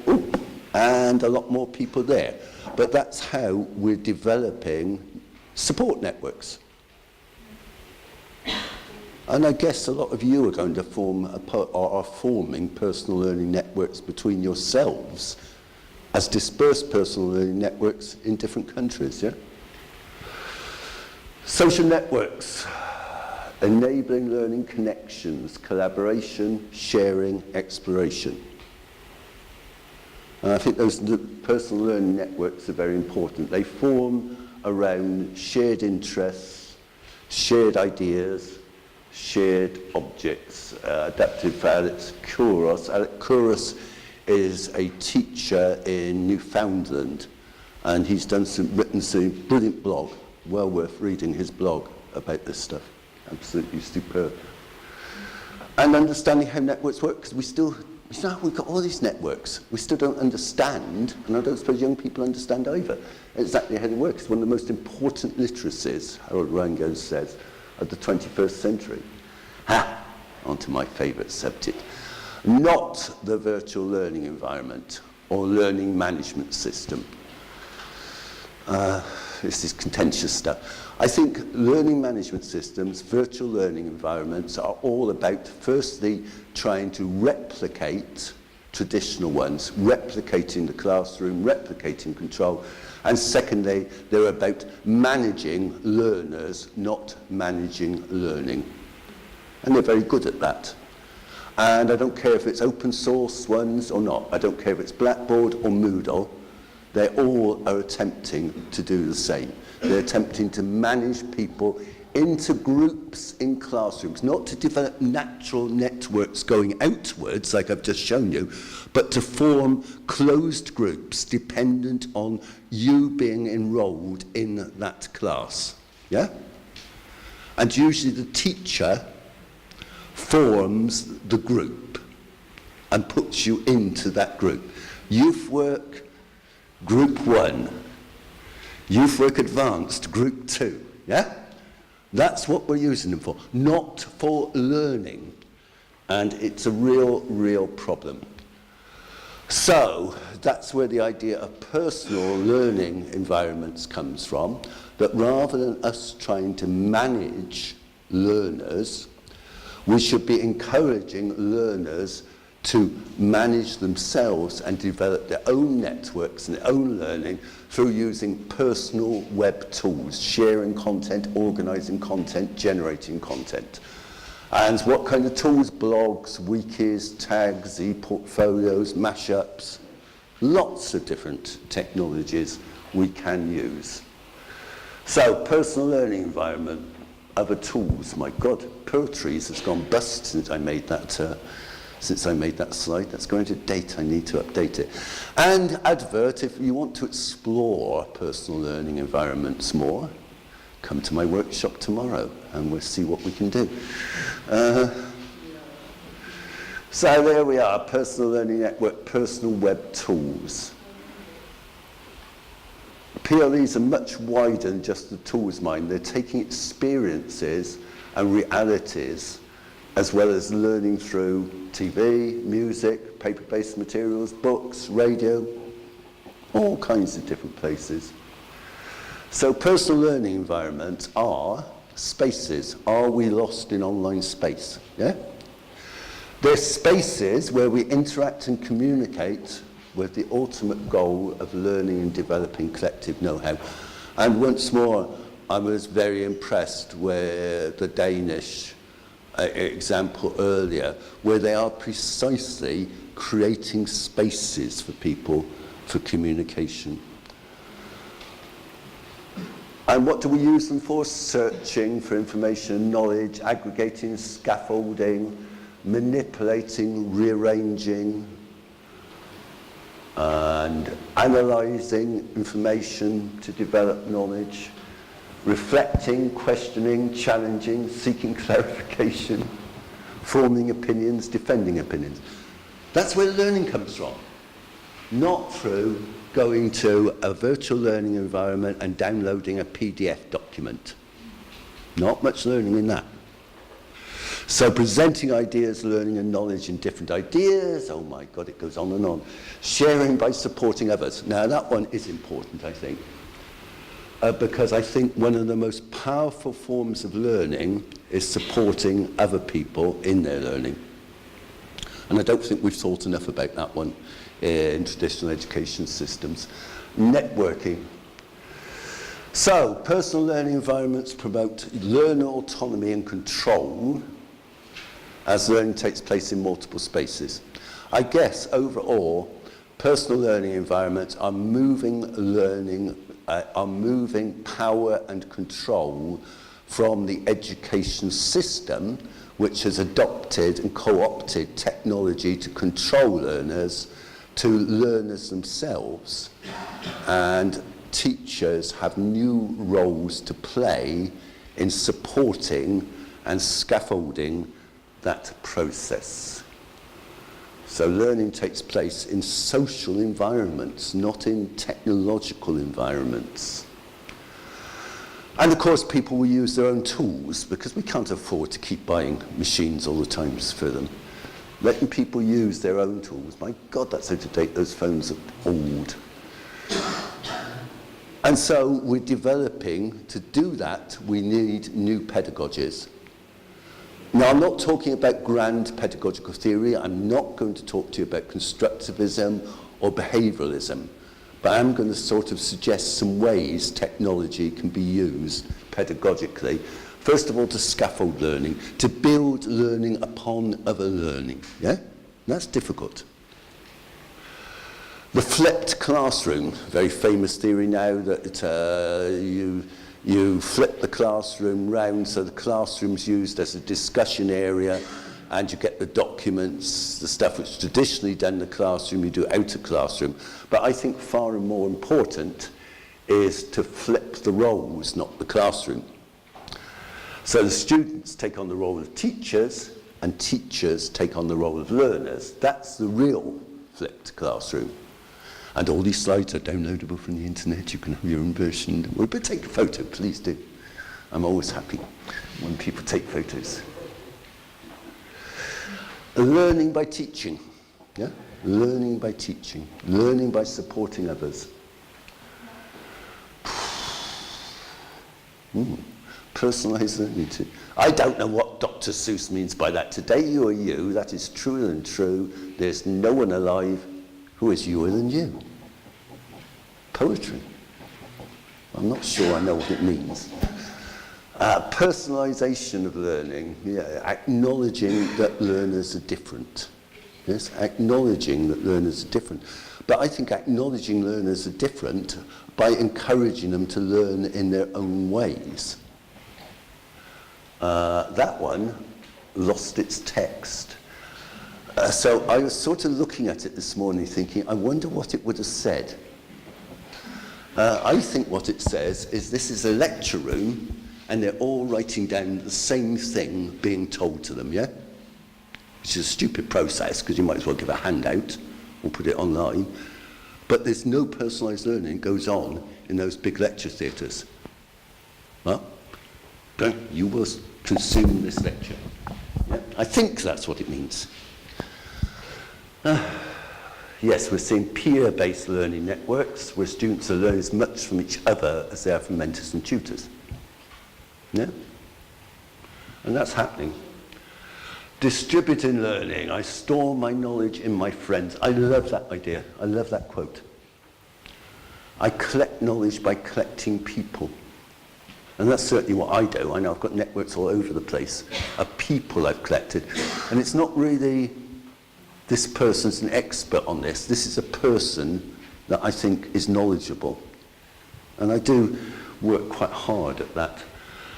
and a lot more people there. But that's how we're developing support networks. And I guess a lot of you are going to form are forming personal learning networks between yourselves as dispersed personal learning networks in different countries, yeah? Social networks, enabling learning connections, collaboration, sharing, exploration. And I think those personal learning networks are very important. They form around shared interests, shared ideas, shared objects. Adapted for Alex Kouros. Alex Kouros is a teacher in Newfoundland, And he's written some brilliant blog, well worth reading his blog about this stuff. Absolutely superb. And understanding how networks work, because we've got all these networks. We still don't understand, and I don't suppose young people understand either, exactly how they work. It's one of the most important literacies, Harold Rangel says, of the 21st century. On to my favourite subject. Not the virtual learning environment or learning management system. This is contentious stuff. I think learning management systems, virtual learning environments are all about, firstly, trying to replicate traditional ones, replicating the classroom, replicating control, and secondly, they're about managing learners, not managing learning. And they're very good at that. And I don't care if it's open source ones or not. I don't care if it's Blackboard or Moodle. They all are attempting to do the same. They're attempting to manage people into groups in classrooms, not to develop natural networks going outwards, like I've just shown you, but to form closed groups dependent on you being enrolled in that class. Yeah? And usually the teacher forms the group and puts you into that group. Youth work, group 1. Youth work advanced, group 2. Yeah? That's what we're using them for, not for learning. And it's a real problem. So that's where the idea of personal learning environments comes from, that rather than us trying to manage learners, we should be encouraging learners to manage themselves and develop their own networks and their own learning through using personal web tools, sharing content, organizing content, generating content. And what kind of tools? Blogs, wikis, tags, e-portfolios, mashups, lots of different technologies we can use. So, personal learning environment, other tools, my God, Pertrees has gone bust since I made that slide. That's going to date, I need to update it. And advert, if you want to explore personal learning environments more, come to my workshop tomorrow and we'll see what we can do. So there we are, personal learning network, personal web tools. PLEs are much wider than just the tools mind. They're taking experiences and realities as well as learning through TV, music, paper-based materials, books, radio, all kinds of different places. So personal learning environments are spaces. Are we lost in online space? Yeah? They're spaces where we interact and communicate with the ultimate goal of learning and developing collective know-how. And once more, I was very impressed with the Danish example earlier, where they are precisely creating spaces for people for communication. And what do we use them for? Searching for information and knowledge, aggregating, scaffolding, manipulating, rearranging, and analysing information to develop knowledge, reflecting, questioning, challenging, seeking clarification, forming opinions, defending opinions. That's where learning comes from, not through going to a virtual learning environment and downloading a PDF document. Not much learning in that. So presenting ideas, learning and knowledge in different ideas, oh my God, it goes on and on. Sharing by supporting others. Now that one is important, I think, because I think one of the most powerful forms of learning is supporting other people in their learning. And I don't think we've thought enough about that one in traditional education systems. Networking. So, personal learning environments promote learner autonomy and control as learning takes place in multiple spaces. I guess, overall, personal learning environments are moving learning, are moving power and control from the education system, which has adopted and co-opted technology to control learners, to learners themselves. And teachers have new roles to play in supporting and scaffolding that process. So learning takes place in social environments, not in technological environments. And of course, people will use their own tools because we can't afford to keep buying machines all the time for them. Letting people use their own tools. My God, that's out of date. Those phones are old. And so we're developing, to do that, we need new pedagogies. Now, I'm not talking about grand pedagogical theory. I'm not going to talk to you about constructivism or behavioralism. But I'm going to sort of suggest some ways technology can be used pedagogically. First of all, to scaffold learning, to build learning upon other learning. Yeah? That's difficult. The flipped classroom, very famous theory now that you flip the classroom round so the classroom's used as a discussion area and you get the documents, the stuff which traditionally done in the classroom, you do out of classroom. But I think far more important is to flip the roles, not the classroom. So the students take on the role of teachers and teachers take on the role of learners. That's the real flipped classroom. And all these slides are downloadable from the internet. You can have your own version. But take a photo, please do. I'm always happy when people take photos. Learning by teaching. Yeah? Learning by teaching. Learning by supporting others. Personalised learning too. I don't know what Dr. Seuss means by that. Today you are you. That is truer than true. There's no one alive who is youer than you. Poetry. I'm not sure I know what it means. Personalisation of learning, yeah, acknowledging that learners are different. Yes, acknowledging that learners are different. But I think acknowledging learners are different by encouraging them to learn in their own ways. That one lost its text. So I was sort of looking at it this morning thinking, I wonder what it would have said. I think what it says is this is a lecture room and they're all writing down the same thing being told to them, yeah? Which is a stupid process because you might as well give a handout or put it online. But there's no personalised learning goes on in those big lecture theatres. Well, you will consume this lecture. Yeah? I think that's what it means. Yes, we're seeing peer-based learning networks where students are learning as much from each other as they are from mentors and tutors. Yeah? And that's happening. Distributing learning. I store my knowledge in my friends. I love that idea. I love that quote. I collect knowledge by collecting people. And that's certainly what I do. I know I've got networks all over the place of people I've collected. And it's not really this person's an expert on this. This is a person that I think is knowledgeable. And I do work quite hard at that.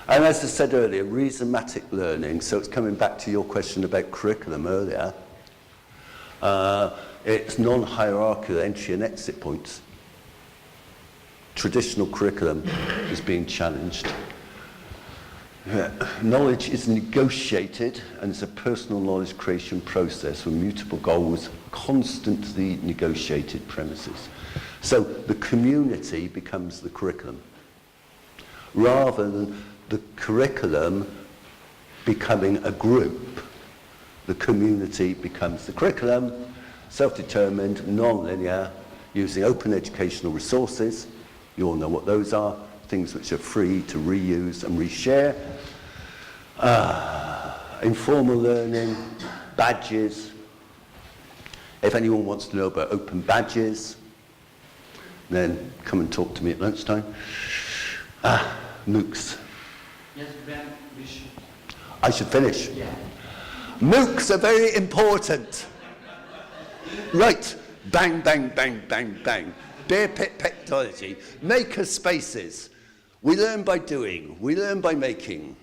And as I said earlier, rhizomatic learning, so it's coming back to your question about curriculum earlier, it's non-hierarchical entry and exit points. Traditional curriculum is being challenged. Knowledge is negotiated and it's a personal knowledge creation process with mutable goals, constantly negotiated premises. So the community becomes the curriculum, rather than the curriculum becoming a group. The community becomes the curriculum, self-determined, non-linear, using open educational resources. You all know what those are, things which are free to reuse and reshare. Informal learning, badges. If anyone wants to know about open badges, then come and talk to me at lunchtime. MOOCs. Yes, Ben, we should. I should finish. Yeah. MOOCs are very important. Right, bang, bang, bang, bang, bang. Beer pit technology, maker spaces. We learn by doing, we learn by making.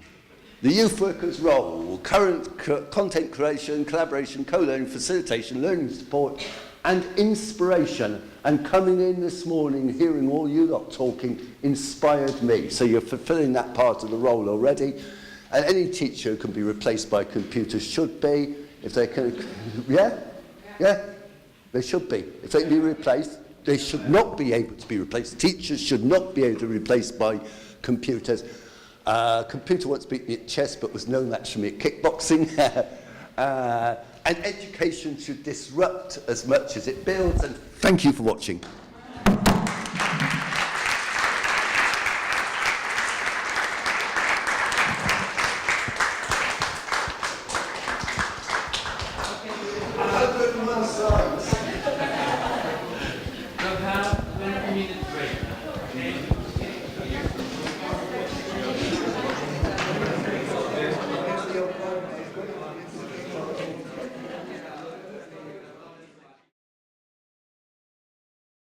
The youth worker's role, current content creation, collaboration, co-learning, facilitation, learning support, and inspiration. And coming in this morning, hearing all you lot talking, inspired me. So you're fulfilling that part of the role already. And any teacher who can be replaced by a computer should be, if they can, yeah, they should be. If they can be replaced, they should not be able to be replaced. Teachers should not be able to be replaced by computers. Computer once beat me at chess, but was no match for me at kickboxing. And education should disrupt as much as it builds. And thank you for watching. We'll have 20 minutes break. Okay?